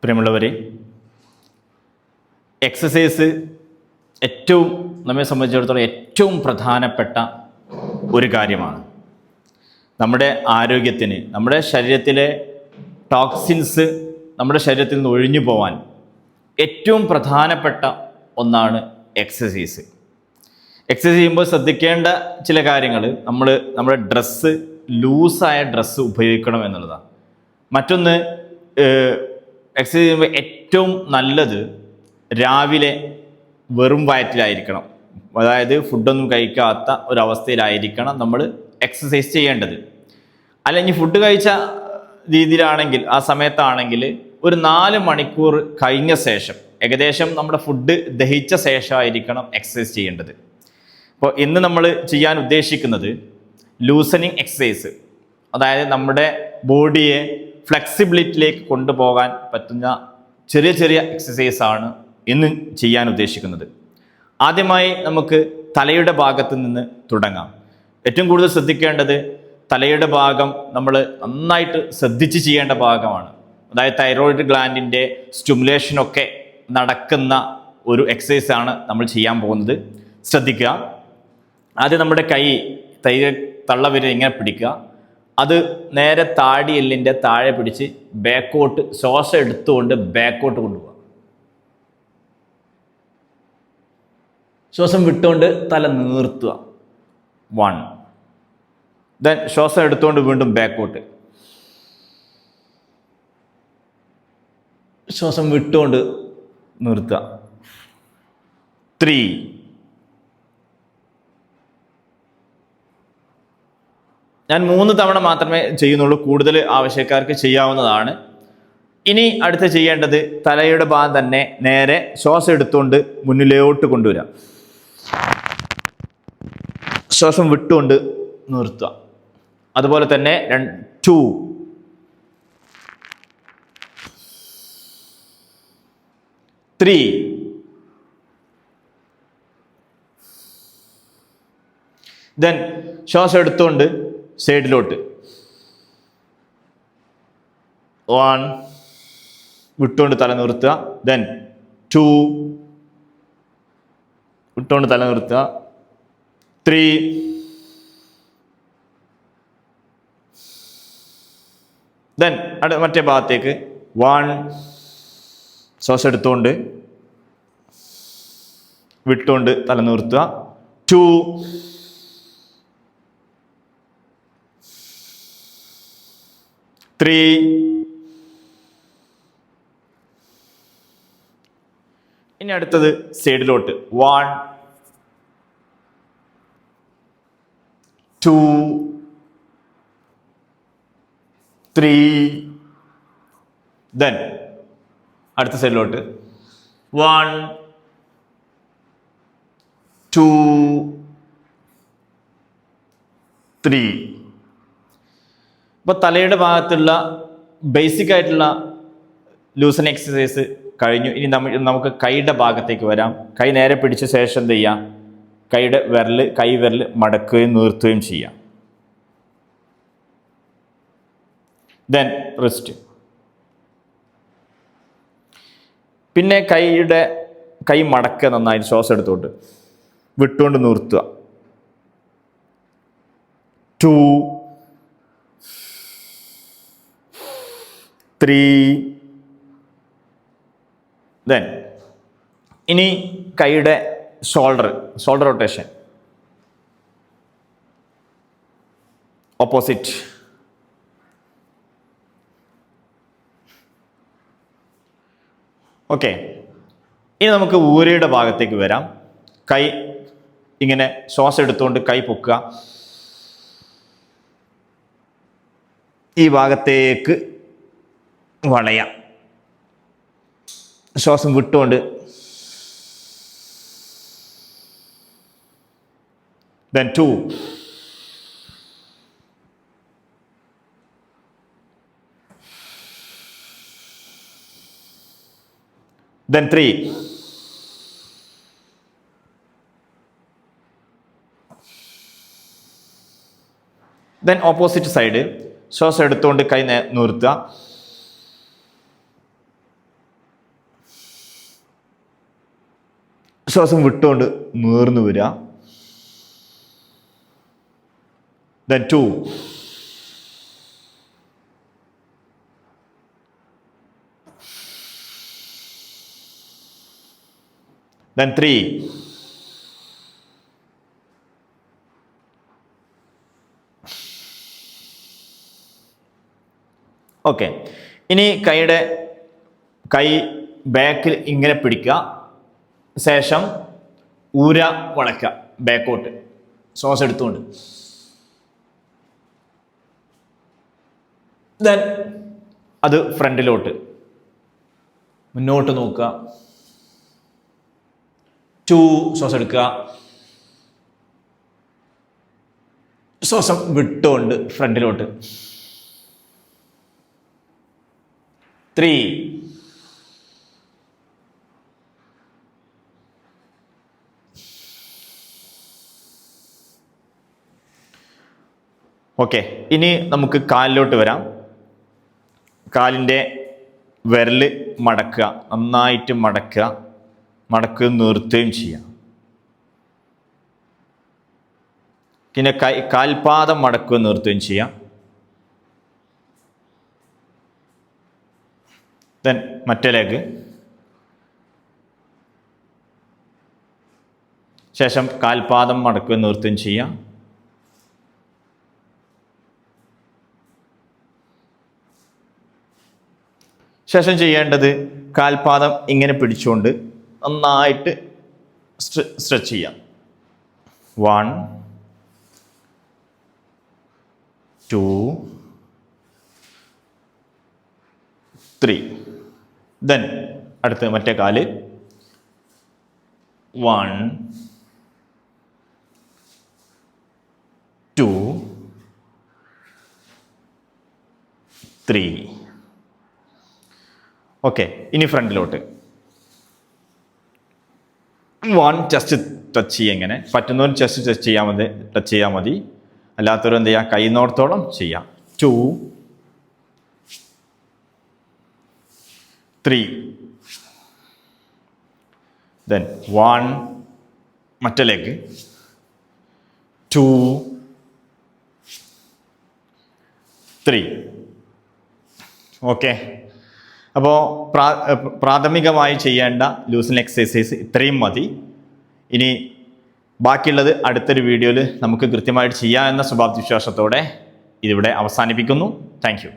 പ്രിയമുള്ളവരെ, എക്സസൈസ് നമ്മെ സംബന്ധിച്ചിടത്തോളം ഏറ്റവും പ്രധാനപ്പെട്ട ഒരു കാര്യമാണ്. നമ്മുടെ ആരോഗ്യത്തിന്, നമ്മുടെ ശരീരത്തിലെ ടോക്സിൻസ് നമ്മുടെ ശരീരത്തിൽ നിന്ന് ഒഴിഞ്ഞു പോകാൻ ഏറ്റവും പ്രധാനപ്പെട്ട ഒന്നാണ് എക്സസൈസ്. എക്സസൈസ് ചെയ്യുമ്പോൾ ശ്രദ്ധിക്കേണ്ട ചില കാര്യങ്ങൾ, നമ്മുടെ ഡ്രസ്സ് ലൂസായ ഡ്രസ്സ് ഉപയോഗിക്കണം എന്നുള്ളതാണ്. മറ്റൊന്ന്, എക്സസൈസ് ചെയ്യുമ്പോൾ ഏറ്റവും നല്ലത് രാവിലെ വെറും വയറ്റിലായിരിക്കണം. അതായത് ഫുഡൊന്നും കഴിക്കാത്ത ഒരവസ്ഥയിലായിരിക്കണം നമ്മൾ എക്സസൈസ് ചെയ്യേണ്ടത്. അല്ലെങ്കിൽ ഫുഡ് കഴിച്ച രീതിയിലാണെങ്കിൽ, ആ സമയത്താണെങ്കിൽ ഒരു 4 മണിക്കൂർ കഴിഞ്ഞ ശേഷം, ഏകദേശം നമ്മുടെ ഫുഡ് ദഹിച്ച ശേഷമായിരിക്കണം എക്സസൈസ് ചെയ്യേണ്ടത്. അപ്പോൾ ഇന്ന് നമ്മൾ ചെയ്യാൻ ഉദ്ദേശിക്കുന്നത് ലൂസനിങ് എക്സസൈസ്, അതായത് നമ്മുടെ ബോഡിയെ ഫ്ലെക്സിബിലിറ്റിയിലേക്ക് കൊണ്ടുപോകാൻ പറ്റുന്ന ചെറിയ ചെറിയ എക്സസൈസാണ് ഇന്ന് ചെയ്യാൻ ഉദ്ദേശിക്കുന്നത്. ആദ്യമായി നമുക്ക് തലയുടെ ഭാഗത്ത് നിന്ന് തുടങ്ങാം. ഏറ്റവും കൂടുതൽ ശ്രദ്ധിക്കേണ്ടത് തലയുടെ ഭാഗം നമ്മൾ നന്നായിട്ട് ശ്രദ്ധിച്ച് ചെയ്യേണ്ട ഭാഗമാണ്. അതായത് തൈറോയിഡ് ഗ്ലാൻഡിൻ്റെ സ്റ്റിമുലേഷനൊക്കെ നടക്കുന്ന ഒരു എക്സസൈസാണ് നമ്മൾ ചെയ്യാൻ പോകുന്നത്. ശ്രദ്ധിക്കുക. ആദ്യം നമ്മുടെ തള്ളവിരൽ ഇങ്ങനെ പിടിക്കുക. അത് നേരെ താടി എല്ലിൻ്റെ താഴെ പിടിച്ച് ബാക്കോട്ട് ശ്വാസം എടുത്തുകൊണ്ട് ബാക്കോട്ട് കൊണ്ടുപോകുക. ശ്വാസം വിട്ടുകൊണ്ട് തല നീർത്തുക. 1. ദെൻ ശ്വാസം എടുത്തുകൊണ്ട് വീണ്ടും ബാക്കോട്ട്. ശ്വാസം വിട്ടുകൊണ്ട് നിർത്തുക. 3. ഞാൻ 3 തവണ മാത്രമേ ചെയ്യുന്നുള്ളൂ. കൂടുതൽ ആവശ്യക്കാർക്ക് ചെയ്യാവുന്നതാണ്. ഇനി അടുത്ത് ചെയ്യേണ്ടത് തലയുടെ ഭാഗം തന്നെ നേരെ ശ്വാസം എടുത്തുകൊണ്ട് മുന്നിലോട്ട് കൊണ്ടുവരിക. ശ്വാസം വിട്ടുകൊണ്ട് നിർത്തുക. അതുപോലെ തന്നെ 2, 3, ദെൻ ശ്വാസം എടുത്തുകൊണ്ട് സൈഡിലോട്ട്. 1, വിട്ടുകൊണ്ട് തല നിർത്തുക. ദെൻ 2, വിട്ടുകൊണ്ട് തല നിർത്തുക. 3, ദെൻ മറ്റേ ഭാഗത്തേക്ക്. 1, ശ്വാസം എടുത്തുകൊണ്ട് വിട്ടുകൊണ്ട് തല നിർത്തുക. 2, ത്രീ, ഇനി അടുത്തത് സൈഡിലോട്ട്. 1, 2, 3, ദെൻ അടുത്ത സൈഡിലോട്ട്. 1, 2, 3. ഇപ്പോൾ തലയുടെ ഭാഗത്തുള്ള ബേസിക് ആയിട്ടുള്ള ലൂസൻ എക്സസൈസ് കഴിഞ്ഞു. ഇനി നമുക്ക് കൈയുടെ ഭാഗത്തേക്ക് വരാം. കൈ നേരെ പിടിച്ച ശേഷം എന്ത് ചെയ്യാം? കൈ വിരൽ മടക്കുകയും നിർത്തുകയും ചെയ്യാം. Then wrist. പിന്നെ കൈ മടക്കുക, നന്നായി ശ്വാസം എടുത്തോട്ട് വിട്ടുകൊണ്ട് നിർത്തുക. 2, 3, ദെൻ ഇനി കൈയുടെ ഷോൾഡർ റൊട്ടേഷൻ. ഓപ്പോസിറ്റ്. ഓക്കെ. ഇനി നമുക്ക് ഊരയുടെ ഭാഗത്തേക്ക് വരാം. കൈ ഇങ്ങനെ ശ്വാസം എടുത്തുകൊണ്ട് കൈ പൊക്കുക. ഈ ഭാഗത്തേക്ക് വളയാം. ശ്വാസം വിട്ടുകൊണ്ട് then 2, then 3, then opposite side. ശ്വാസം എടുത്തുകൊണ്ട് കൈ നിർത്തുക. ശ്വാസം വിട്ടുകൊണ്ട് നീർന്നു വരിക. Then 2. Then 3. ഓക്കെ. ഇനി കൈ ബാക്കിൽ ഇങ്ങനെ പിടിക്കുക. ശേഷം ഊര വളയ്ക്കുക ബാക്കോട്ട് ശ്വാസം എടുത്തുകൊണ്ട്. ദെൻ അത് ഫ്രണ്ടിലോട്ട് മുന്നോട്ട് നോക്കുക. 2 ശ്വാസം എടുക്കുക. ശ്വാസം വിട്ടുകൊണ്ട് ഫ്രണ്ടിലോട്ട്. 3. ഓക്കെ. ഇനി നമുക്ക് കാലിലോട്ട് വരാം. കാലിൻ്റെ വിരൽ മടക്കുക, നന്നായിട്ട് മടക്കുക, മടക്കുകയും നിർത്തുകയും ചെയ്യാം. പിന്നെ കാൽപാദം മടക്കുകയും നിർത്തുകയും ചെയ്യാം. ദെൻ മറ്റേ ലെഗ്. ശേഷം കാൽപാദം മടക്കുകയും നിർത്തുകയും ചെയ്യാം. ശേഷം ചെയ്യേണ്ടത് കാൽപാദം ഇങ്ങനെ പിടിച്ചുകൊണ്ട് നന്നായിട്ട് സ്ട്രെച്ച് ചെയ്യാം. 1, 2, 3. ദെൻ അടുത്ത് മറ്റേ കാല്. 1, 2, 3. ഓക്കെ. ഇനി ഫ്രണ്ടിലോട്ട് 1 ചെസ്റ്റ് ടച്ച് ചെയ്യുക. എങ്ങനെ പറ്റുന്നവരും ചെസ്റ്റ് ടച്ച് ചെയ്യാൻ മതി. അല്ലാത്തവരും എന്ത് ചെയ്യുക, കൈനോടത്തോളം ചെയ്യാം. 2, 3. ദെൻ 1 മറ്റേ ലെഗ്. 2, 3. ഓക്കെ. അപ്പോൾ പ്രാഥമികമായി ചെയ്യേണ്ട ലൂസനിങ് എക്സസൈസ് ഇത്രയും മതി. ഇനി ബാക്കിയുള്ളത് അടുത്തൊരു വീഡിയോയിൽ നമുക്ക് കൃത്യമായിട്ട് ചെയ്യാമെന്ന ശുഭാപ്തി വിശ്വാസത്തോടെ ഇതിവിടെ അവസാനിപ്പിക്കുന്നു. Thank you.